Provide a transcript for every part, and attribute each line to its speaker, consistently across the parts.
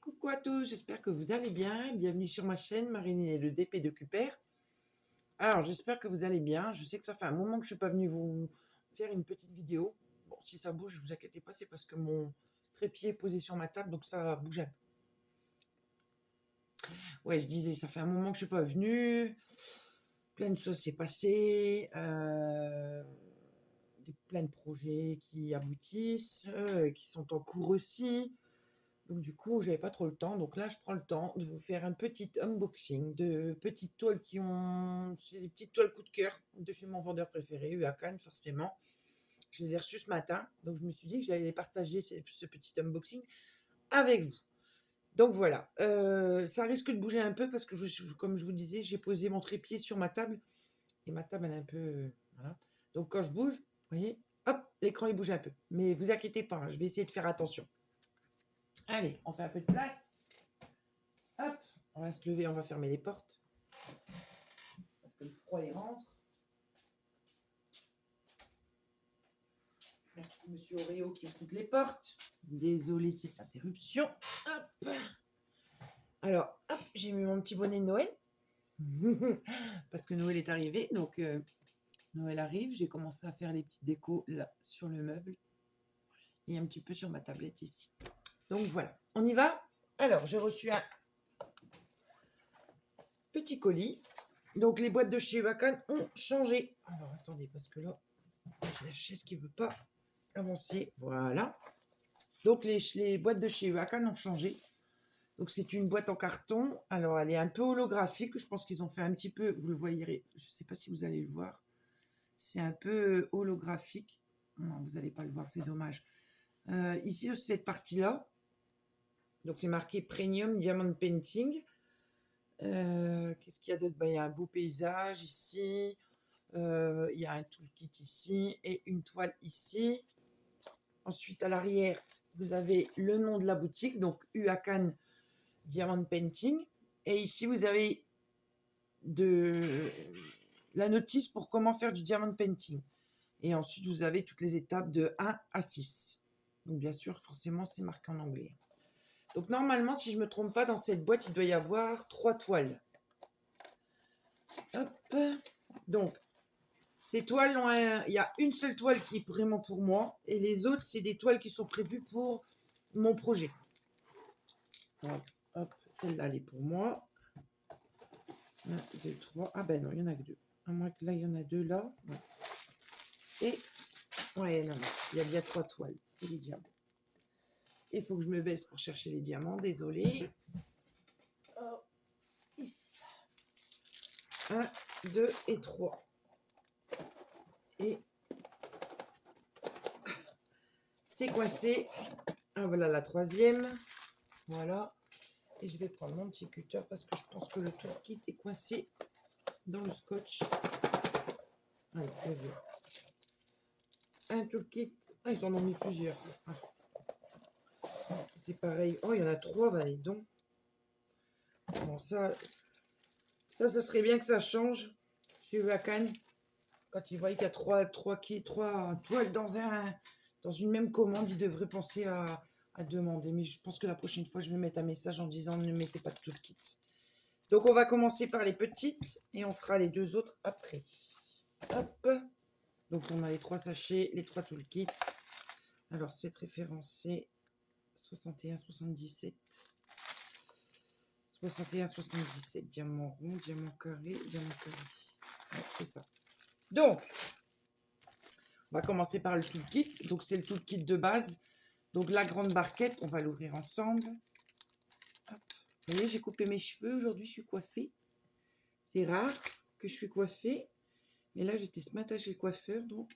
Speaker 1: Coucou à tous, j'espère que vous allez bien. Bienvenue sur ma chaîne Marine et le DP de Cuper. Alors, j'espère que vous allez bien. Je sais que ça fait un moment que je ne suis pas venue vous faire une petite vidéo. Bon, si ça bouge, ne vous inquiétez pas, c'est parce que mon trépied est posé sur ma table, donc ça bouge un peu. Ouais, je disais, ça fait un moment que je ne suis pas venue. Plein de choses s'est passé. Plein de projets qui aboutissent, qui sont en cours aussi. Donc du coup, j'avais pas trop le temps. Donc là, je prends le temps de vous faire un petit unboxing de petites toiles qui ont... C'est des petites toiles coup de cœur de chez mon vendeur préféré, UACAN, forcément. Je les ai reçues ce matin. Donc je me suis dit que j'allais les partager, ce petit unboxing, avec vous. Donc voilà. Ça risque de bouger un peu parce que, comme je vous disais, j'ai posé mon trépied sur ma table. Et ma table, elle est un peu... voilà. Donc quand je bouge, vous voyez, hop, l'écran, il bouge un peu. Mais vous inquiétez pas, hein, je vais essayer de faire attention. Allez, on fait un peu de place. Hop, on va se lever, on va fermer les portes. Parce que le froid, il rentre. Merci, monsieur Oreo qui ouvre toutes les portes. Désolé de cette interruption. Hop. Alors, hop, j'ai mis mon petit bonnet de Noël. Parce que Noël est arrivé. Donc, Noël arrive. J'ai commencé à faire les petites décos là, sur le meuble. Et un petit peu sur ma tablette ici. Donc, voilà. On y va? Alors, j'ai reçu un petit colis. Donc, les boîtes de chez Wakan ont changé. Alors, attendez, parce que là, j'ai la chaise qui ne veut pas avancer. Voilà. Donc, les boîtes de chez Wakan ont changé. Donc, c'est une boîte en carton. Alors, elle est un peu holographique. Je pense qu'ils ont fait un petit peu, vous le voyez, je ne sais pas si vous allez le voir. C'est un peu holographique. Non, vous n'allez pas le voir, c'est dommage. Ici, cette partie-là, donc c'est marqué Premium Diamond Painting. Qu'est-ce qu'il y a d'autre? Il y a un beau paysage ici. Il y a un toolkit ici et une toile ici. Ensuite, à l'arrière, vous avez le nom de la boutique, donc UACAN Diamond Painting. Et ici, vous avez la notice pour comment faire du diamond painting. Et ensuite, vous avez toutes les étapes de 1 à 6. Donc, bien sûr, forcément, c'est marqué en anglais. Donc, normalement, si je ne me trompe pas, dans cette boîte, il doit y avoir 3 toiles. Hop. Donc, ces toiles, il y a une seule toile qui est vraiment pour moi. Et les autres, c'est des toiles qui sont prévues pour mon projet. Hop, hop, celle-là, elle est pour moi. 1, 2, 3. Ah ben non, il y en a que 2. À moins que là, il y en a 2 là. Ouais. Et, ouais, non, il y a bien 3 toiles. Et les diamants. Il faut que je me baisse pour chercher les diamants, désolé. Oh, 10. 1, 2 et 3. Et c'est coincé. Ah, voilà la troisième. Voilà. Et je vais prendre mon petit cutter parce que je pense que le toolkit est coincé dans le scotch. Allez, un toolkit. Ah, ils en ont mis plusieurs. Ah. C'est pareil. Oh, il y en a 3, bah, donc. Bon, ça serait bien que ça change chez Wakan. Quand ils voient qu'il y a 3 toiles dans une même commande, ils devraient penser à demander. Mais je pense que la prochaine fois, je vais mettre un message en disant ne mettez pas de toolkit. Donc, on va commencer par les petites et on fera les 2 autres après. Hop. Donc, on a les 3 sachets, les 3 toolkits. Alors, c'est référencé 61-77. 61-77. Diamant rond, diamant carré, diamant carré. Ouais, c'est ça. Donc, on va commencer par le toolkit. Donc, c'est le toolkit de base. Donc, la grande barquette, on va l'ouvrir ensemble. Hop. Vous voyez, j'ai coupé mes cheveux. Aujourd'hui, je suis coiffée. C'est rare que je suis coiffée. Mais là, j'étais ce matin chez le coiffeur. Donc,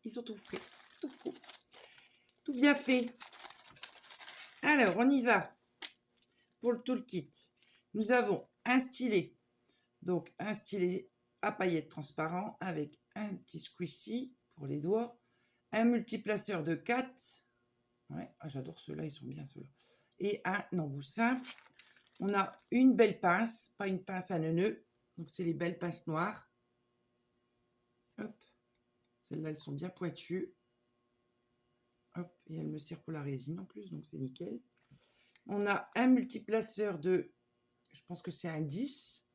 Speaker 1: ils sont tout frais. Tout beau. Tout bien fait. Alors, on y va. Pour le toolkit, nous avons un stylet. Donc, un stylet à paillettes transparent avec un petit squeezie pour les doigts. Un multiplaceur de 4. Ouais, ah, j'adore ceux-là, ils sont bien ceux-là. Et un embout simple. On a une belle pince, pas une pince à neuneux. Donc, c'est les belles pinces noires. Hop. Celles-là, elles sont bien pointues. Hop. Et elles me servent pour la résine en plus, donc c'est nickel. On a un multiplaceur de, je pense que c'est un 10.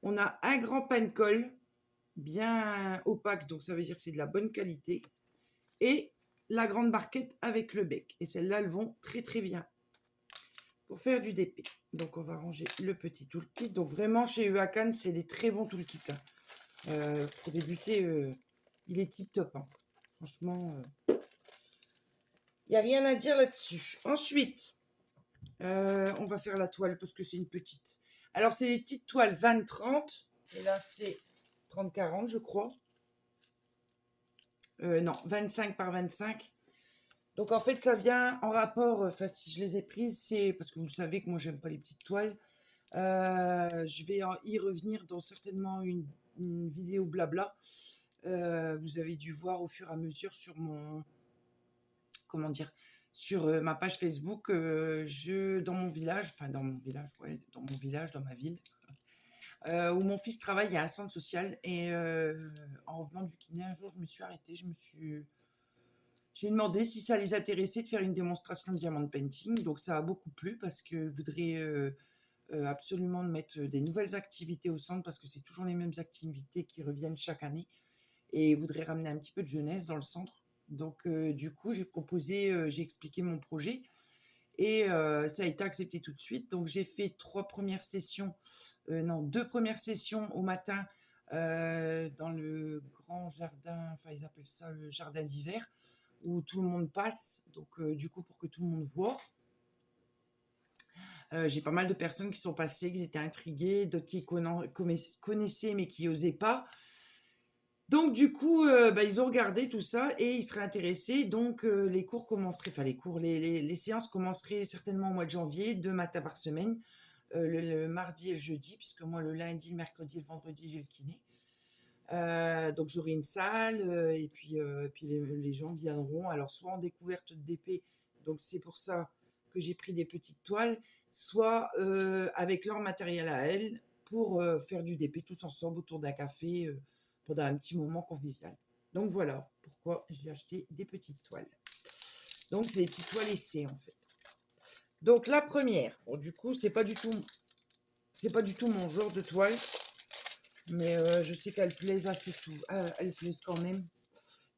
Speaker 1: On a un grand pain-colle, bien opaque, donc ça veut dire que c'est de la bonne qualité. Et la grande barquette avec le bec. Et celles-là, elles vont très très bien pour faire du DP. Donc on va ranger le petit toolkit. Donc vraiment, chez UACAN, c'est des très bons toolkits. Pour débuter, il est tip top. Hein. Franchement, il n'y a rien à dire là-dessus. Ensuite, on va faire la toile parce que c'est une petite. Alors, c'est des petites toiles 20-30. Et là, c'est 30-40, je crois. Non, 25 par 25. Donc, en fait, ça vient en rapport. Enfin, si je les ai prises, c'est parce que vous savez que moi, j'aime pas les petites toiles. Je vais y revenir dans certainement une vidéo blabla. Vous avez dû voir au fur et à mesure sur mon. Comment dire, sur ma page Facebook, dans mon village, ouais, dans ma ville, où mon fils travaille, il y a un centre social. Et en revenant du kiné, un jour, je me suis arrêtée, j'ai demandé si ça les intéressait de faire une démonstration de diamant painting. Donc ça a beaucoup plu parce que je voudrais absolument mettre des nouvelles activités au centre parce que c'est toujours les mêmes activités qui reviennent chaque année et voudrais ramener un petit peu de jeunesse dans le centre. Donc, du coup, j'ai expliqué mon projet et ça a été accepté tout de suite. Donc, j'ai fait deux premières sessions au matin dans le grand jardin, enfin, ils appellent ça le jardin d'hiver, où tout le monde passe. Donc, du coup, pour que tout le monde voit. J'ai pas mal de personnes qui sont passées, qui étaient intriguées, d'autres qui connaissaient mais qui n'osaient pas. Donc du coup, ils ont regardé tout ça et ils seraient intéressés. Donc les cours commenceraient, enfin les séances commenceraient certainement au mois de janvier, 2 matins par semaine, le mardi et le jeudi, puisque moi le lundi, le mercredi et le vendredi j'ai le kiné. Donc j'aurai une salle et puis les gens viendront. Alors soit en découverte de DP, donc c'est pour ça que j'ai pris des petites toiles, soit avec leur matériel à elles pour faire du DP tous ensemble autour d'un café pendant un petit moment convivial. Donc voilà pourquoi j'ai acheté des petites toiles. Donc c'est des petites toiles essais en fait. Donc la première, bon, du coup c'est pas du tout mon genre de toile. Mais je sais qu'elle plaise assez elle plaise quand même.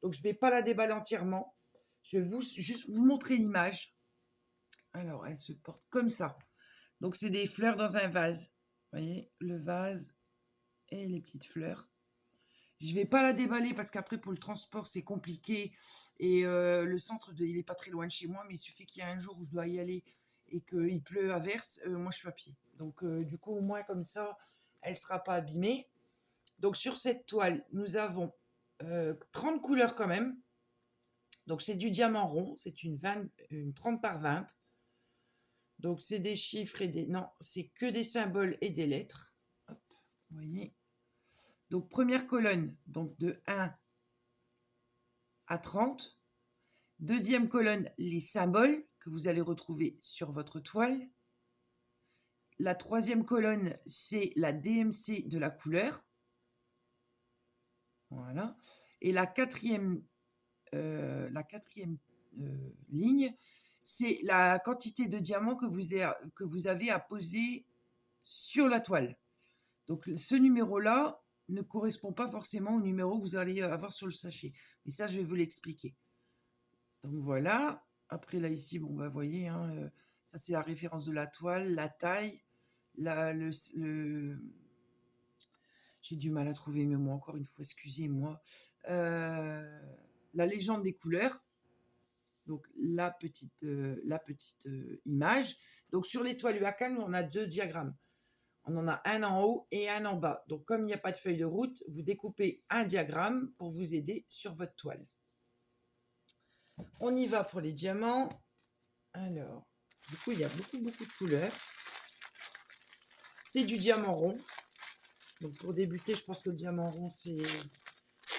Speaker 1: Donc je ne vais pas la déballer entièrement. Je vais juste vous montrer l'image. Alors, elle se porte comme ça. Donc c'est des fleurs dans un vase. Vous voyez, le vase et les petites fleurs. Je ne vais pas la déballer parce qu'après pour le transport c'est compliqué. Et le centre, il n'est pas très loin de chez moi. Mais il suffit qu'il y ait un jour où je dois y aller et qu'il pleut à verse. Moi je suis à pied. Donc du coup au moins comme ça, elle ne sera pas abîmée. Donc sur cette toile, nous avons 30 couleurs quand même. Donc c'est du diamant rond, c'est une 30 par 20. Donc c'est des chiffres et des... Non, c'est que des symboles et des lettres. Hop, vous voyez. Donc première colonne, donc de 1 à 30. Deuxième colonne, les symboles que vous allez retrouver sur votre toile. La troisième colonne, c'est la DMC de la couleur. Voilà. Et la quatrième ligne, c'est la quantité de diamants que vous avez à poser sur la toile. Donc ce numéro-là ne correspond pas forcément au numéro que vous allez avoir sur le sachet. Mais ça, je vais vous l'expliquer. Donc voilà. Après là ici, bon bah voyez, hein, ça c'est la référence de la toile, la taille, j'ai du mal à trouver mes mots encore une fois, excusez-moi. La légende des couleurs. Donc la petite image. Donc sur l'étoile UACAN, on a 2 diagrammes. On en a un en haut et un en bas. Donc comme il n'y a pas de feuille de route, vous découpez un diagramme pour vous aider sur votre toile. On y va pour les diamants. Alors, du coup, il y a beaucoup de couleurs. C'est du diamant rond. Donc pour débuter, je pense que le diamant rond, c'est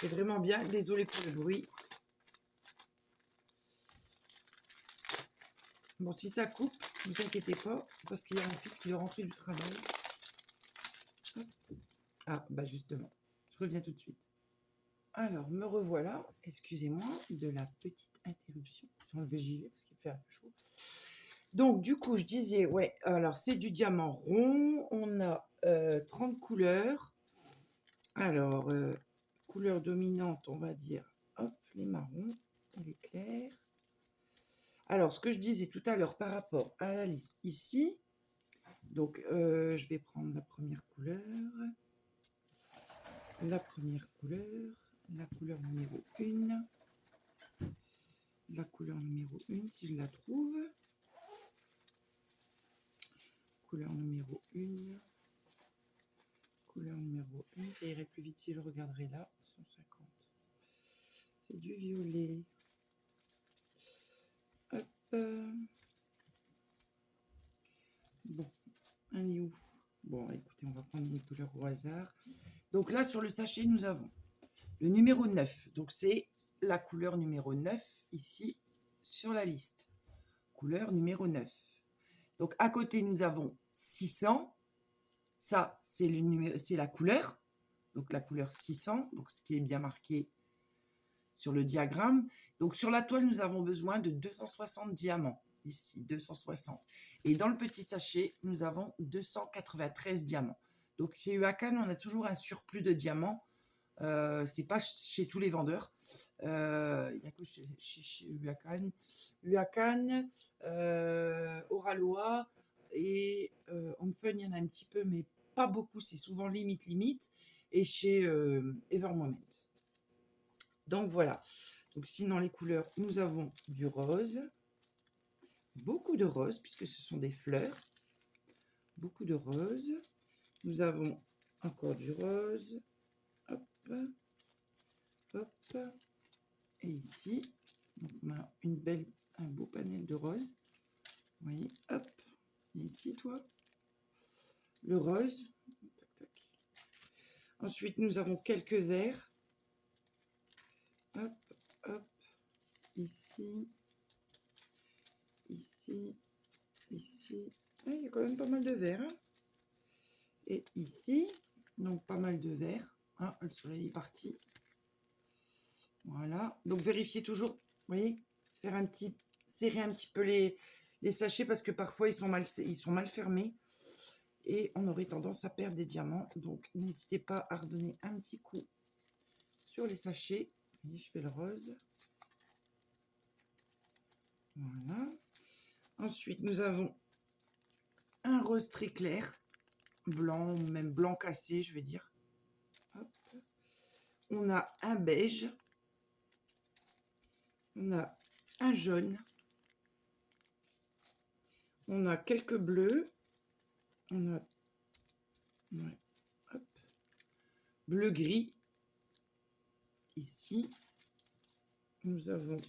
Speaker 1: vraiment bien. Désolée pour le bruit. Bon, si ça coupe, ne vous inquiétez pas, c'est parce qu'il y a mon fils qui est rentré du travail. Hop. Ah, bah justement, je reviens tout de suite. Alors, me revoilà. Excusez-moi de la petite interruption. J'ai enlevé le gilet parce qu'il fait un peu chaud. Donc, du coup, je disais, ouais, alors c'est du diamant rond. On a 30 couleurs. Alors, couleur dominante, on va dire, hop, les marrons et les clairs. Alors, ce que je disais tout à l'heure par rapport à la liste ici, donc je vais prendre la première couleur, la couleur numéro 1, la couleur numéro 1, si je la trouve, couleur numéro 1, couleur numéro 1, ça irait plus vite si je regarderais là, 150. C'est du violet. Hop. Bon, elle est où? Bon, écoutez, on va prendre une couleur au hasard. Donc là, sur le sachet, nous avons le numéro 9. Donc c'est la couleur numéro 9 ici sur la liste. Couleur numéro 9. Donc à côté, nous avons 600. Ça, c'est la couleur. Donc la couleur 600, donc ce qui est bien marqué sur le diagramme. Donc sur la toile, nous avons besoin de 260 diamants. Ici, 260. Et dans le petit sachet, nous avons 293 diamants. Donc chez UACAN, on a toujours un surplus de diamants. C'est pas chez tous les vendeurs. Il n'y a que chez UACAN. UACAN, Oraloa et Omfun, il y en a un petit peu, mais pas beaucoup. C'est souvent limite. Et chez Evermoment. Donc voilà. Donc sinon les couleurs, nous avons du rose, beaucoup de rose puisque ce sont des fleurs, beaucoup de rose. Nous avons encore du rose, hop, hop, et ici, donc on a un beau panel de rose. Vous voyez, hop, et ici toi, le rose. Tac, tac. Ensuite nous avons quelques verts, hop, hop, ici. Ici, ici, ah, il y a quand même pas mal de verts. Hein. Et ici, donc pas mal de verts. Ah, le soleil est parti. Voilà. Donc vérifiez toujours, vous voyez, serrer un petit peu les sachets parce que parfois ils sont mal fermés et on aurait tendance à perdre des diamants. Donc n'hésitez pas à redonner un petit coup sur les sachets. Et je fais le rose. Voilà. Ensuite, nous avons un rose très clair, blanc ou même blanc cassé, je vais dire. Hop. On a un beige. On a un jaune. On a quelques bleus. On a ouais, hop, bleu-gris. Ici, nous avons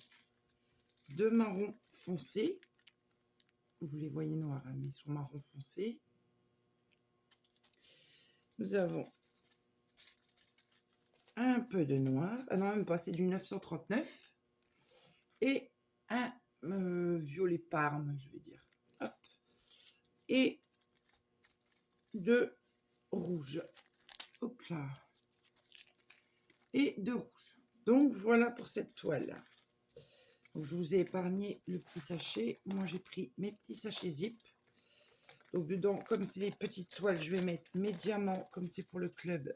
Speaker 1: deux marrons foncés. Vous les voyez noirs, hein, mais ils sont marron foncé. Nous avons un peu de noir. Ah non, même pas, c'est du 939. Et un violet parme, je vais dire. Hop. Et de rouge. Hop là. Et de rouge. Donc voilà pour cette toile. Donc, je vous ai épargné le petit sachet. Moi, j'ai pris mes petits sachets zip. Donc dedans, comme c'est des petites toiles, je vais mettre mes diamants, comme c'est pour le club.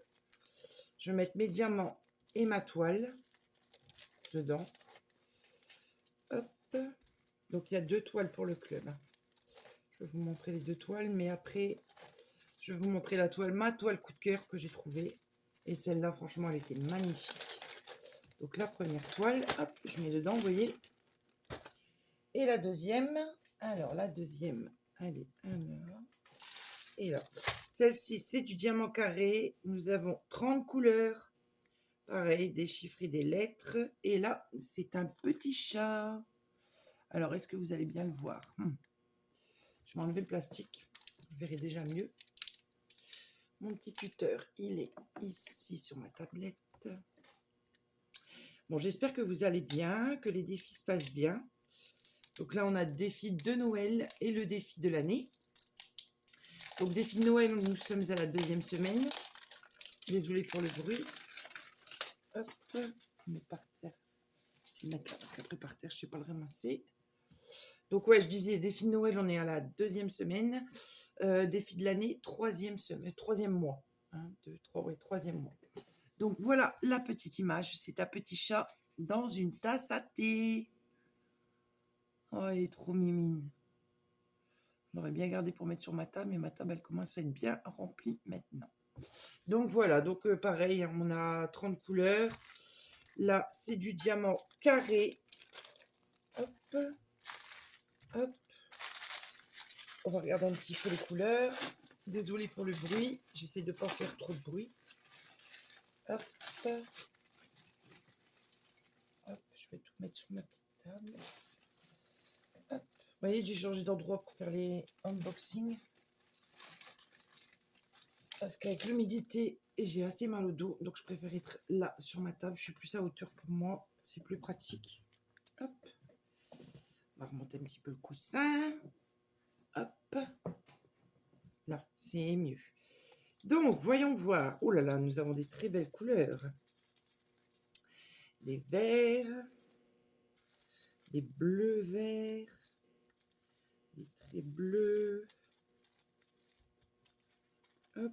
Speaker 1: Je vais mettre mes diamants et ma toile dedans. Hop. Donc il y a deux toiles pour le club. Je vais vous montrer les deux toiles, mais après, je vais vous montrer la toile, ma toile coup de cœur que j'ai trouvée. Et celle-là, franchement, elle était magnifique. Donc la première toile, hop, je mets dedans, vous voyez. Et la deuxième, alors la deuxième, elle est là. Et là, celle-ci, c'est du diamant carré. Nous avons 30 couleurs. Pareil, des chiffres et des lettres. Et là, c'est un petit chat. Alors, est-ce que vous allez bien le voir? Je vais enlever le plastique. Vous verrez déjà mieux. Mon petit cutter, il est ici sur ma tablette. Bon, j'espère que vous allez bien, que les défis se passent bien. Donc là, on a le défi de Noël et le défi de l'année. Donc, défi de Noël, nous sommes à la deuxième semaine. Désolée pour le bruit. Hop, je mets par terre. Je vais mettre là parce qu'après par terre, je ne sais pas le ramasser. Donc ouais, je disais, défi de Noël, on est à la 2e semaine. Défi de l'année, 3e semaine, 3e mois. 1, 2, 3, ouais, 3e mois. Donc voilà la petite image. C'est un petit chat dans une tasse à thé. Oh, il est trop mimine. Je l'aurais bien gardé pour mettre sur ma table, mais ma table, elle commence à être bien remplie maintenant. Donc voilà, donc pareil, hein, on a 30 couleurs. Là, c'est du diamant carré. Hop, hop. On va regarder un petit peu les couleurs. Désolée pour le bruit. J'essaie de ne pas faire trop de bruit. Hop. Hop, je vais tout mettre sur ma petite table. Hop. Vous voyez, j'ai changé d'endroit pour faire les unboxings. Parce qu'avec l'humidité, j'ai assez mal au dos. Donc, je préfère être là, sur ma table. Je suis plus à hauteur pour moi. C'est plus pratique. Hop. On va remonter un petit peu le coussin. Hop. Là, c'est mieux. Donc, voyons voir. Oh là là, nous avons des très belles couleurs. Des verts. Des bleus verts. Des très bleus. Hop.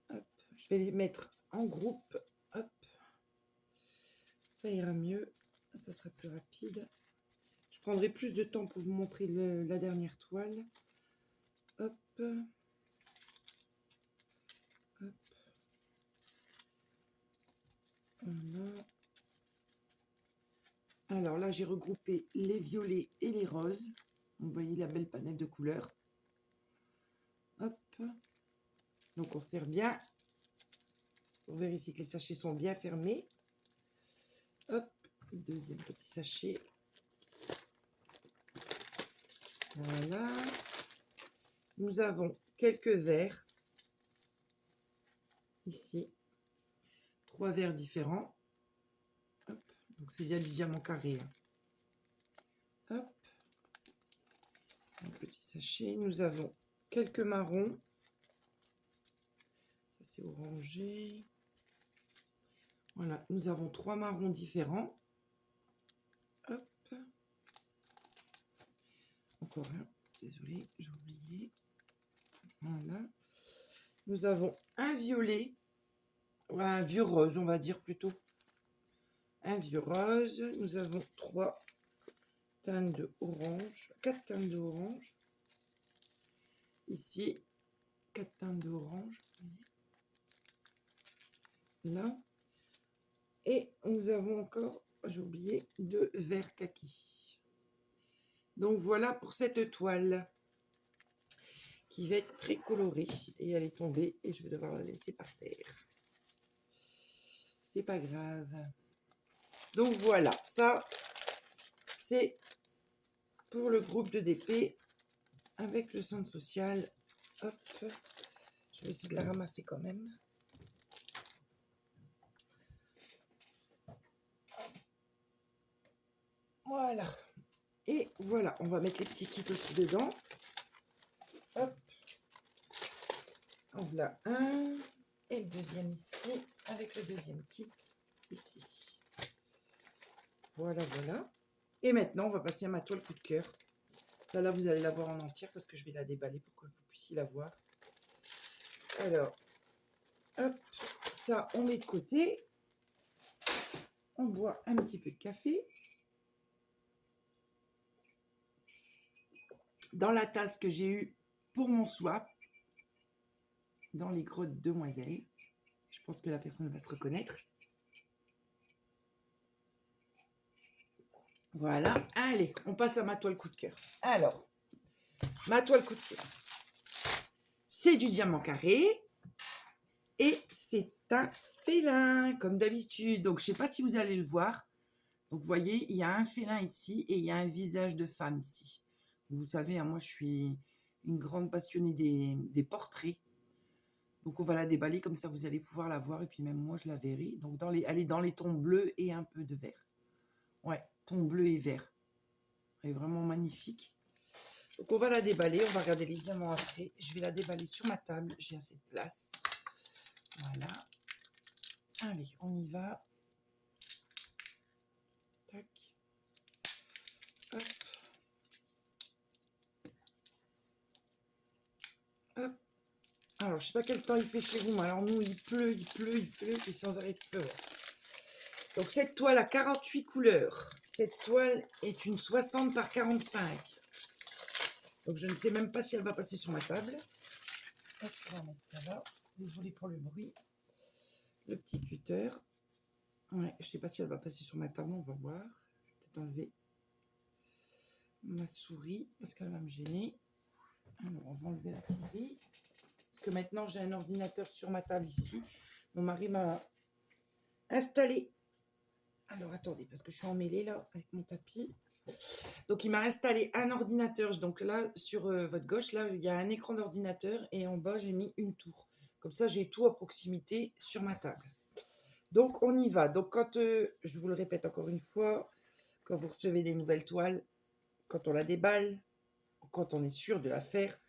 Speaker 1: Hop. Je vais les mettre en groupe. Hop. Ça ira mieux. Ça sera plus rapide. Je prendrai plus de temps pour vous montrer la dernière toile. Hop. Hop. Voilà. Alors là, j'ai regroupé les violets et les roses. Vous voyez la belle panette de couleurs. Hop. Donc on serre bien. Pour vérifier que les sachets sont bien fermés. Hop. Deuxième petit sachet. Voilà. Nous avons quelques verres. Ici. 3 verres différents. Hop. Donc c'est bien du diamant carré. Hop. Un petit sachet. Nous avons quelques marrons. Ça c'est orangé. Voilà. Nous avons 3 marrons différents. Hop. Encore un. Désolée, j'ai oublié. Voilà. Nous avons un violet. Ouais, un vieux rose, on va dire plutôt. Un vieux rose. Nous avons 3 teintes de orange. 4 teintes d'orange. Ici, 4 teintes d'orange. Là. Et nous avons encore, j'ai oublié, 2 verts kaki. Donc voilà pour cette toile qui va être très colorée. Et elle est tombée et je vais devoir la laisser par terre. C'est pas grave. Donc voilà, ça c'est pour le groupe de DP avec le centre social. Hop, je vais essayer de la ramasser quand même. Voilà. Et voilà, on va mettre les petits kits aussi dedans. Hop. En voilà un. Et le deuxième ici, avec le deuxième kit ici. Voilà, voilà. Et maintenant, on va passer à ma toile coup de cœur. Ça, là, vous allez la voir en entière parce que je vais la déballer pour que vous puissiez la voir. Alors, hop, ça, on met de côté. On boit un petit peu de café. Dans la tasse que j'ai eue pour mon swap, dans les grottes demoiselles. Je pense que la personne va se reconnaître. Voilà. Allez, on passe à ma toile coup de cœur. Alors, ma toile coup de cœur, c'est du diamant carré et c'est un félin, comme d'habitude. Donc, je ne sais pas si vous allez le voir. Donc, vous voyez, il y a un félin ici et il y a un visage de femme ici. Vous savez, hein, moi, je suis une grande passionnée des portraits. Donc, on va la déballer comme ça, vous allez pouvoir la voir. Et puis, même moi, je la verrai. Donc, elle est dans les tons bleus et un peu de vert. Ouais, ton bleu et vert. Elle est vraiment magnifique. Donc, on va la déballer. On va regarder les diamants après. Je vais la déballer sur ma table. J'ai assez de place. Voilà. Allez, on y va. Tac. Alors, je sais pas quel temps il fait chez vous, mais alors nous, il pleut, et sans arrêt de pleuvoir. Donc, cette toile a 48 couleurs. Cette toile est une 60 par 45. Donc, je ne sais même pas si elle va passer sur ma table. Hop, on va mettre ça là. Désolée pour le bruit. Le petit cutter. Ouais, je ne sais pas si elle va passer sur ma table, on va voir. Je vais peut-être enlever ma souris parce qu'elle va me gêner. Alors, on va enlever la souris. Parce que maintenant, j'ai un ordinateur sur ma table ici. Mon mari m'a installé. Alors, attendez, parce que je suis emmêlée là avec mon tapis. Donc, il m'a installé un ordinateur. Donc là, sur votre gauche, là, il y a un écran d'ordinateur. Et en bas, j'ai mis une tour. Comme ça, j'ai tout à proximité sur ma table. Donc, on y va. Donc, quand, je vous le répète encore une fois, quand vous recevez des nouvelles toiles, quand on la déballe, quand on est sûr de la faire,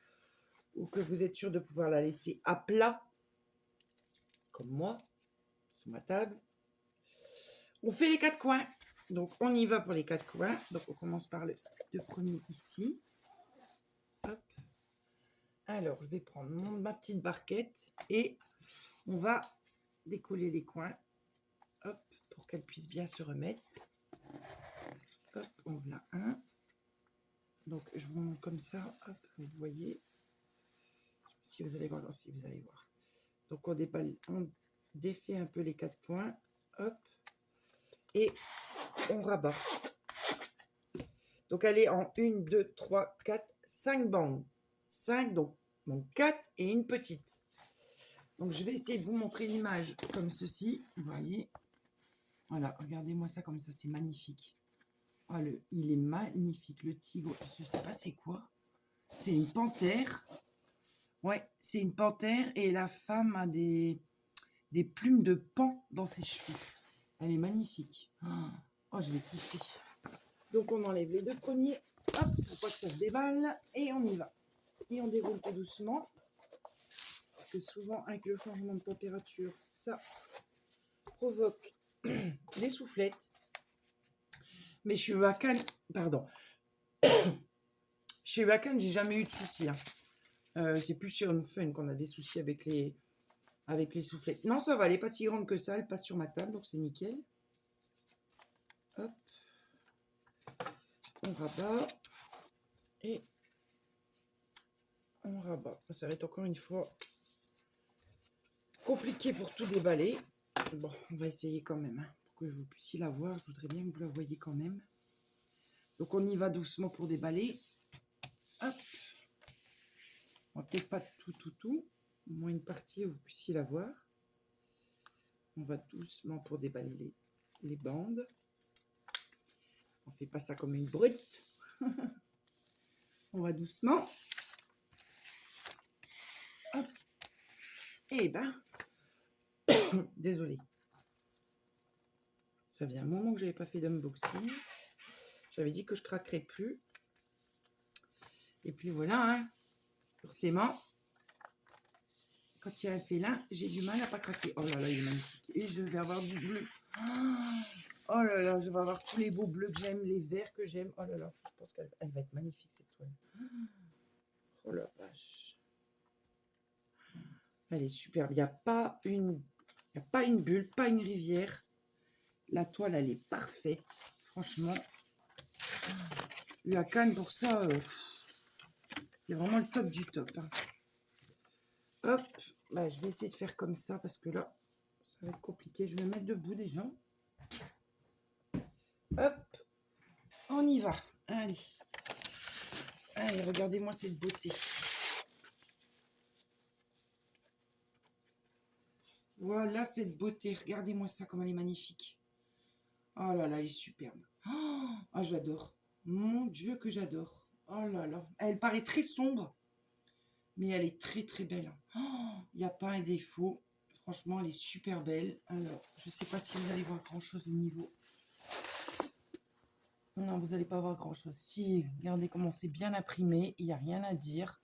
Speaker 1: ou que vous êtes sûr de pouvoir la laisser à plat, comme moi, sur ma table, on fait les 4 coins. Donc, on y va pour les 4 coins. Donc, on commence par le premier ici. Hop. Alors, je vais prendre ma petite barquette et on va décoller les coins. Hop, pour qu'elle puisse bien se remettre. Hop, on voilà un. Donc, je vous montre comme ça. Hop, vous voyez. Si vous allez voir, si vous allez voir. Donc, on défait un peu les 4 coins. Hop. Et on rabat. Donc, elle est en 1, 2, 3, 4, 5 bandes. 5, donc 4 et une petite. Donc, je vais essayer de vous montrer l'image comme ceci. Vous voyez. Voilà, regardez-moi ça comme ça, c'est magnifique. Oh, il est magnifique, le tigre. Je ne sais pas c'est quoi. C'est une panthère. Ouais, c'est une panthère et la femme a des plumes de paon dans ses cheveux. Elle est magnifique. Oh, je l'ai kiffé. Donc, on enlève les 2 premiers. Hop, pour pas que ça se déballe. Et on y va. Et on déroule tout doucement. Parce que souvent, avec le changement de température, ça provoque des soufflettes. Mais chez Wakan, pardon. Chez Wakan, j'ai jamais eu de soucis. C'est plus chez Home Fun qu'on a des soucis avec les soufflettes. Non, ça va, elle n'est pas si grande que ça. Elle passe sur ma table, donc c'est nickel. Hop. On rabat. Et on rabat. Ça va être encore une fois compliqué pour tout déballer. Bon, on va essayer quand même. Pour que vous puissiez la voir, je voudrais bien que vous la voyez quand même. Donc, on y va doucement pour déballer. Hop. On va peut-être pas tout. Au moins une partie où vous puissiez la voir. On va doucement pour déballer les bandes. On fait pas ça comme une brute. On va doucement. Hop. Et ben, désolé. Ça faisait un moment que j'avais pas fait d'unboxing. J'avais dit que je craquerais plus. Et puis voilà, forcément, quand il y a un félin, j'ai du mal à pas craquer. Oh là là, il est magnifique. Et je vais avoir du bleu. Oh là là, je vais avoir tous les beaux bleus que j'aime, les verts que j'aime. Oh là là, je pense qu'elle va être magnifique cette toile. Oh la vache. Elle est superbe. Il n'y a pas une bulle, pas une rivière. La toile, elle est parfaite. Franchement. La canne pour ça, c'est vraiment le top du top. Hop, bah, je vais essayer de faire comme ça parce que là, ça va être compliqué. Je vais me mettre debout déjà. Hop, on y va. Allez. Allez, regardez-moi cette beauté. Voilà cette beauté. Regardez-moi ça, comme elle est magnifique. Oh là là, elle est superbe. Oh, j'adore. Mon Dieu que j'adore. Oh là là. Elle paraît très sombre, mais elle est très très belle. Il n'y a pas un défaut. Franchement, elle est super belle. Alors, je ne sais pas si vous allez voir grand-chose au niveau. Non, vous n'allez pas voir grand-chose. Si, regardez comment c'est bien imprimé. Il n'y a rien à dire.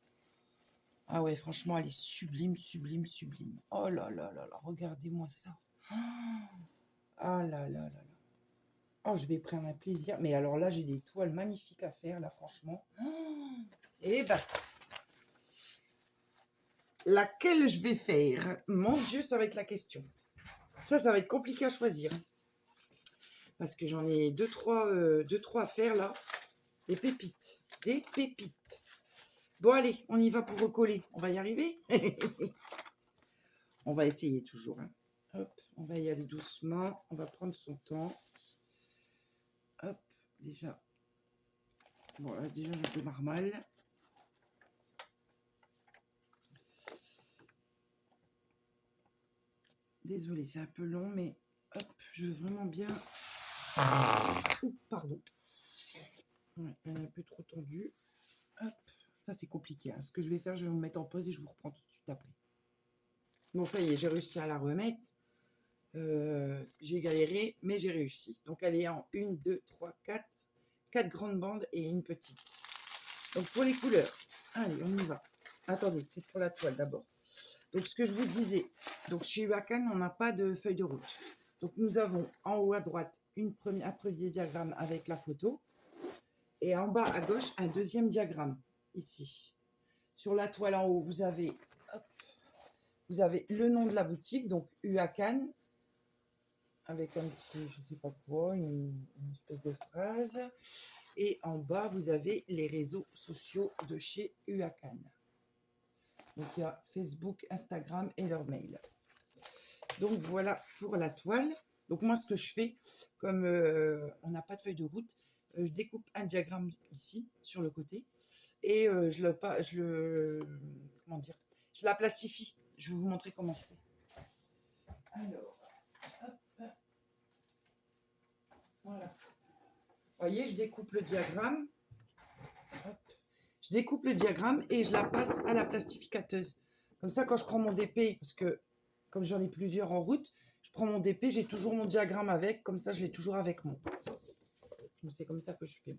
Speaker 1: Ah ouais, franchement, elle est sublime, sublime, sublime. Oh là là là là, regardez-moi ça. Ah là là là là. Oh, je vais prendre un plaisir. Mais alors là, j'ai des toiles magnifiques à faire, là, franchement. Et bah. laquelle je vais faire? Mon Dieu, ça va être la question. Ça va être compliqué à choisir. Parce que j'en ai deux, trois à faire là. Des pépites. Des pépites. Bon, allez, on y va pour recoller. On va y arriver. On va essayer toujours. Hein. Hop, on va y aller doucement. On va prendre son temps. Hop, déjà. Bon, là, déjà, je démarre mal. Désolée, c'est un peu long, mais hop, je veux vraiment bien... Ouh, pardon. Ouais, elle est un peu trop tendue. Hop, ça c'est compliqué. Hein. Ce que je vais faire, je vais me mettre en pause et je vous reprends tout de suite après. Bon, ça y est, j'ai réussi à la remettre. J'ai galéré, mais j'ai réussi. Donc, elle est en 1, 2, 3, 4. 4 grandes bandes et une petite. Donc, pour les couleurs, allez, on y va. Attendez, peut-être pour la toile d'abord. Donc, ce que je vous disais, donc chez Uakan, on n'a pas de feuille de route. Donc, nous avons en haut à droite un premier diagramme avec la photo. Et en bas à gauche, un deuxième diagramme, ici. Sur la toile en haut, vous avez le nom de la boutique, donc Uakan, avec un petit, je ne sais pas quoi, une espèce de phrase. Et en bas, vous avez les réseaux sociaux de chez Uakan. Donc, il y a Facebook, Instagram et leur mail. Donc, voilà pour la toile. Donc, moi, ce que je fais, comme on n'a pas de feuille de route, je découpe un diagramme ici, sur le côté, et je la plastifie. Je vais vous montrer comment je fais. Alors, hop, voilà. Vous voyez, je découpe le diagramme. Hop. Je découpe le diagramme et je la passe à la plastificateuse. Comme ça, quand je prends mon DP, parce que comme j'en ai plusieurs en route, je prends mon DP, j'ai toujours mon diagramme avec. Comme ça, je l'ai toujours avec moi. C'est comme ça que je fais.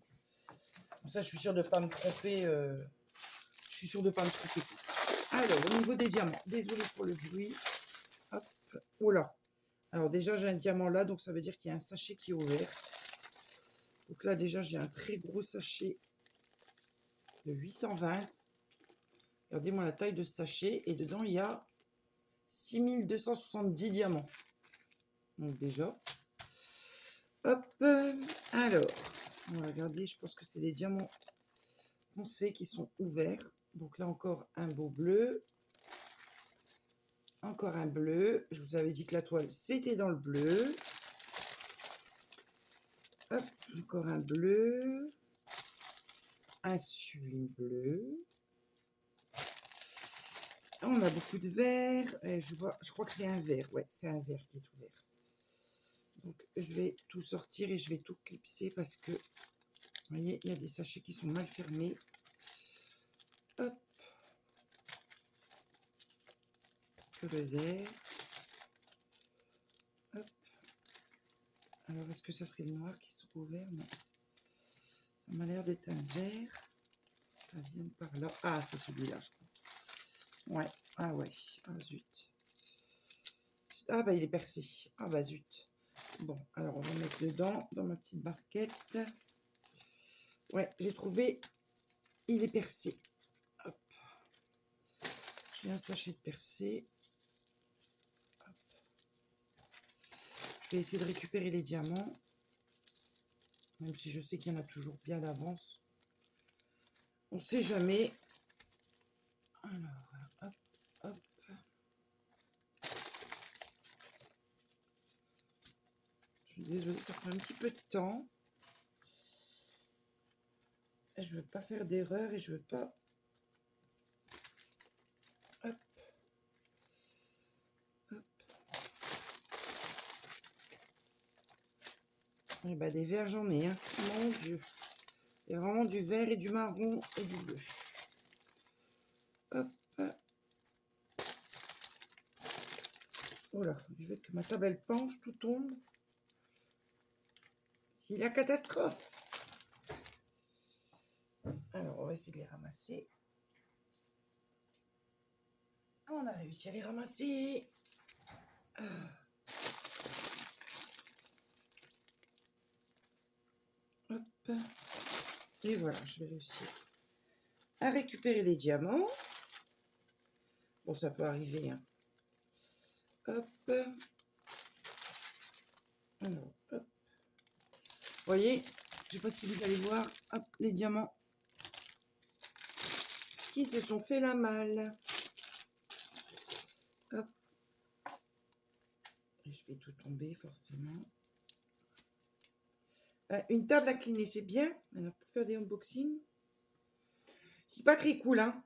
Speaker 1: Comme ça, je suis sûre de ne pas me tromper. Je suis sûre de ne pas me tromper. Alors, au niveau des diamants, désolé pour le bruit. Hop. Oh là. Alors déjà, j'ai un diamant là, donc ça veut dire qu'il y a un sachet qui est ouvert. Donc là, déjà, j'ai un très gros sachet de 820. Regardez-moi la taille de ce sachet. Et dedans, il y a 6270 diamants. Donc déjà. Hop. Alors, on va regarder. Je pense que c'est des diamants foncés qui sont ouverts. Donc là, encore un beau bleu. Encore un bleu. Je vous avais dit que la toile, c'était dans le bleu. Hop, encore un bleu. Un sublime bleu. On a beaucoup de vert. Je crois que c'est un vert. Ouais, c'est un vert qui est ouvert. Donc, je vais tout sortir et je vais tout clipser parce que, vous voyez, il y a des sachets qui sont mal fermés. Hop. Que le vert. Hop. Alors, est-ce que ça serait le noir qui sera ouvert? Non. Ça m'a l'air d'être un vert. Ça vient par là. Ah, c'est celui-là, je crois. Ouais. Ah ouais. Ah zut. Ah bah, il est percé. Ah bah zut. Bon, alors on va mettre dedans, dans ma petite barquette. Ouais, j'ai trouvé. Il est percé. Hop. J'ai un sachet de percé. Hop. Je vais essayer de récupérer les diamants. Même si je sais qu'il y en a toujours bien d'avance. On ne sait jamais. Alors, hop, hop. Je suis désolée, ça prend un petit peu de temps. Je ne veux pas faire d'erreur et je ne veux pas... Hop. Hop. Et bah des verts, j'en ai. Hein. Mon Dieu. Il y a vraiment du vert et du marron et du bleu. Hop. Voilà, du fait que ma table elle penche, tout tombe. C'est la catastrophe. Alors, on va essayer de les ramasser. On a réussi à les ramasser. Hop. Et voilà, je vais réussir à récupérer les diamants. Bon, ça peut arriver, hein. Hop. Alors, hop. Vous voyez, je ne sais pas si vous allez voir, hop, les diamants qui se sont fait la malle. Hop. Et je fais tout tomber, forcément. Une table à cliner, c'est bien. Alors, pour faire des unboxings, c'est pas très cool, hein.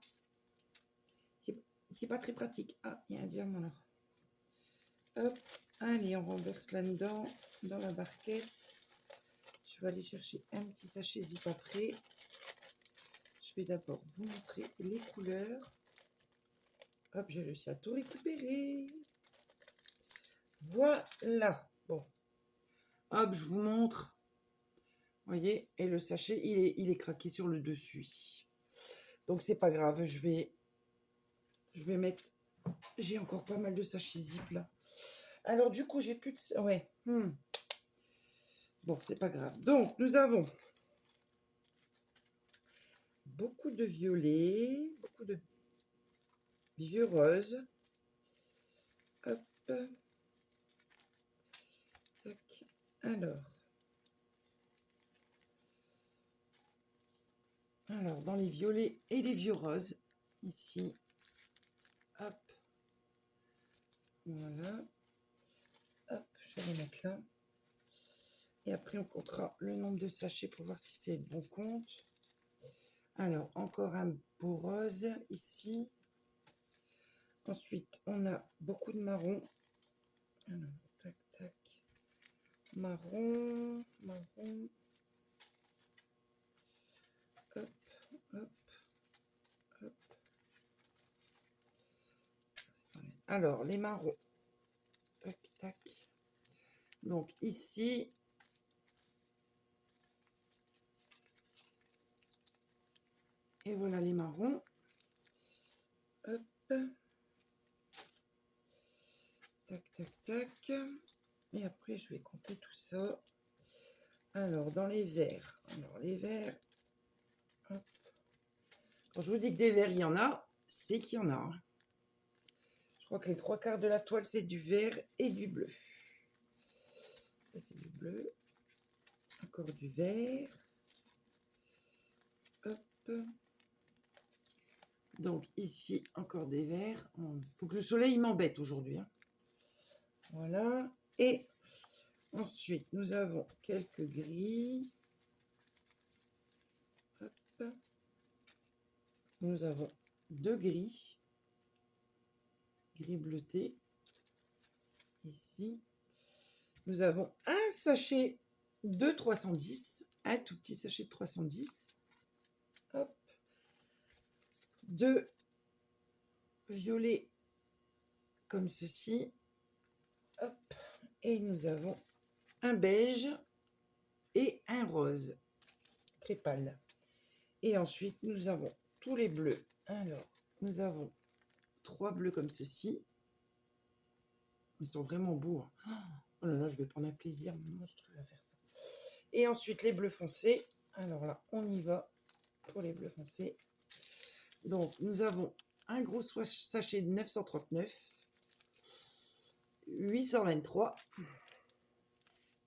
Speaker 1: C'est pas très pratique. Ah, il y a un diamant là. Hop. Allez, on renverse là-dedans, dans la barquette. Je vais aller chercher un petit sachet zip après. Je vais d'abord vous montrer les couleurs. Hop, j'ai réussi à tout récupérer. Voilà. Bon. Hop, je vous montre. Vous voyez, et le sachet, il est craqué sur le dessus ici. Donc, c'est pas grave. Je vais mettre... J'ai encore pas mal de sachets zip là. Alors, du coup, j'ai plus de... Ouais. Bon, c'est pas grave. Donc, nous avons beaucoup de violets, beaucoup de vieux roses. Hop. Tac. Alors, dans les violets et les vieux roses, ici, hop, voilà, hop, je vais les mettre là. Et après, on comptera le nombre de sachets pour voir si c'est le bon compte. Alors, encore un beau rose ici. Ensuite, on a beaucoup de marron. Alors, tac, tac. Marron, marron. Hop, hop, hop. Alors, les marrons. Tac, tac. Donc, ici, et voilà les marrons. Hop. Tac, tac, tac. Et après, je vais compter tout ça. Alors, dans les verts. Alors, les verts. Hop. Quand je vous dis que des verts, il y en a, c'est qu'il y en a. Hein. Je crois que les 3/4 de la toile, c'est du vert et du bleu. Ça, c'est du bleu. Encore du vert. Hop. Donc, ici, encore des verts. Il faut que le soleil m'embête aujourd'hui. Hein. Voilà. Et ensuite, nous avons quelques gris. Hop. Nous avons 2 gris. Gris bleuté. Ici. Nous avons un sachet de 310. Un tout petit sachet de 310. Hop. 2 violets comme ceci. Hop. Et nous avons un beige et un rose très pâle. Et ensuite, nous avons tous les bleus. Alors, nous avons 3 bleus comme ceci. Ils sont vraiment beaux. Hein. Oh là là, je vais prendre un plaisir monstrueux à faire ça. Et ensuite, les bleus foncés. Alors là, on y va pour les bleus foncés. Donc, nous avons un gros sachet de 939, 823,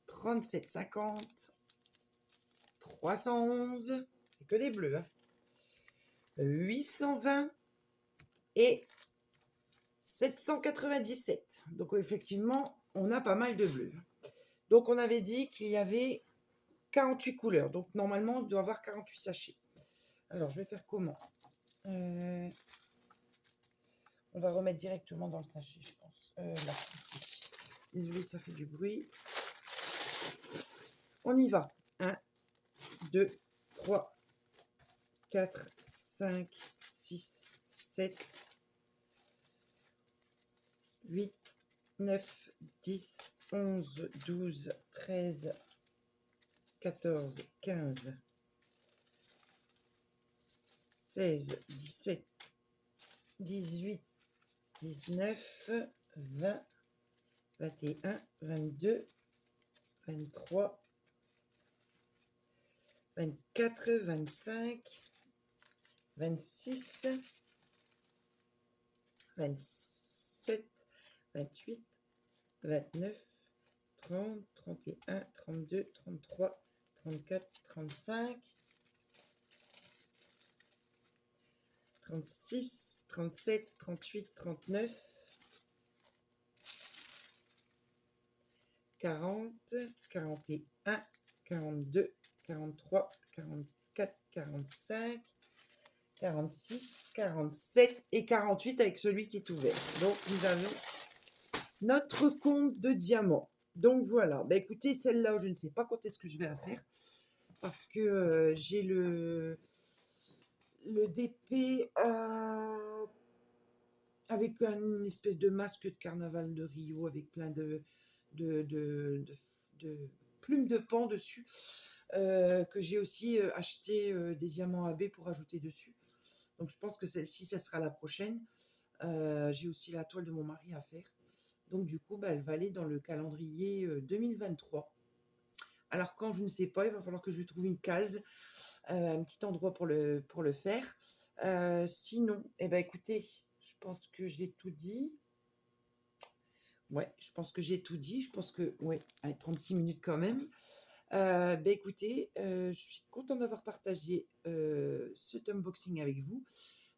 Speaker 1: 37,50, 311, c'est que les bleus, hein, 820 et 797. Donc, effectivement, on a pas mal de bleus. Donc, on avait dit qu'il y avait 48 couleurs. Donc, normalement, on doit avoir 48 sachets. Alors, je vais faire comment ? On va remettre directement dans le sachet, je pense. Là, ici. Désolée, ça fait du bruit. On y va. 1, 2, 3, 4, 5, 6, 7, 8, 9, 10, 11, 12, 13, 14, 15, 16, 17, 18, 19, 20, 21, 22, 23, 24, 25, 26, 27, 28, 29, 30, 31, 32, 33, 34, 35, 36, 37, 38, 39, 40, 41, 42, 43, 44, 45, 46, 47 et 48 avec celui qui est ouvert. Donc, nous avons notre compte de diamants. Donc, voilà. Bah, écoutez, celle-là, je ne sais pas quand est-ce que je vais la faire parce que j'ai le DP avec une espèce de masque de carnaval de Rio avec plein de plumes de pan dessus que j'ai aussi acheté des diamants AB pour ajouter dessus. Donc je pense que celle-ci, ça sera la prochaine. J'ai aussi la toile de mon mari à faire. Donc du coup, bah, elle va aller dans le calendrier 2023. Alors quand je ne sais pas, il va falloir que je lui trouve une case, un petit endroit pour le faire. Sinon, eh ben, écoutez, je pense que j'ai tout dit. Ouais, je pense que j'ai tout dit. Je pense que, ouais, allez, 36 minutes quand même. Ben écoutez, je suis contente d'avoir partagé cet unboxing avec vous.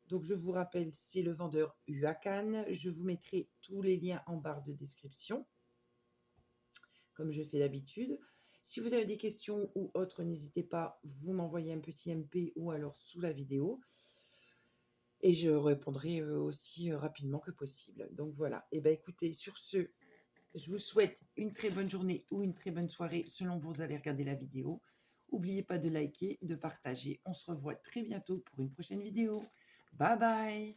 Speaker 1: Donc, je vous rappelle, c'est le vendeur Huacan. Je vous mettrai tous les liens en barre de description, comme je fais d'habitude. Si vous avez des questions ou autres, n'hésitez pas, vous m'envoyez un petit MP ou alors sous la vidéo. Et je répondrai aussi rapidement que possible. Donc voilà. Et ben écoutez, sur ce, je vous souhaite une très bonne journée ou une très bonne soirée selon vous allez regarder la vidéo. N'oubliez pas de liker, de partager. On se revoit très bientôt pour une prochaine vidéo. Bye bye!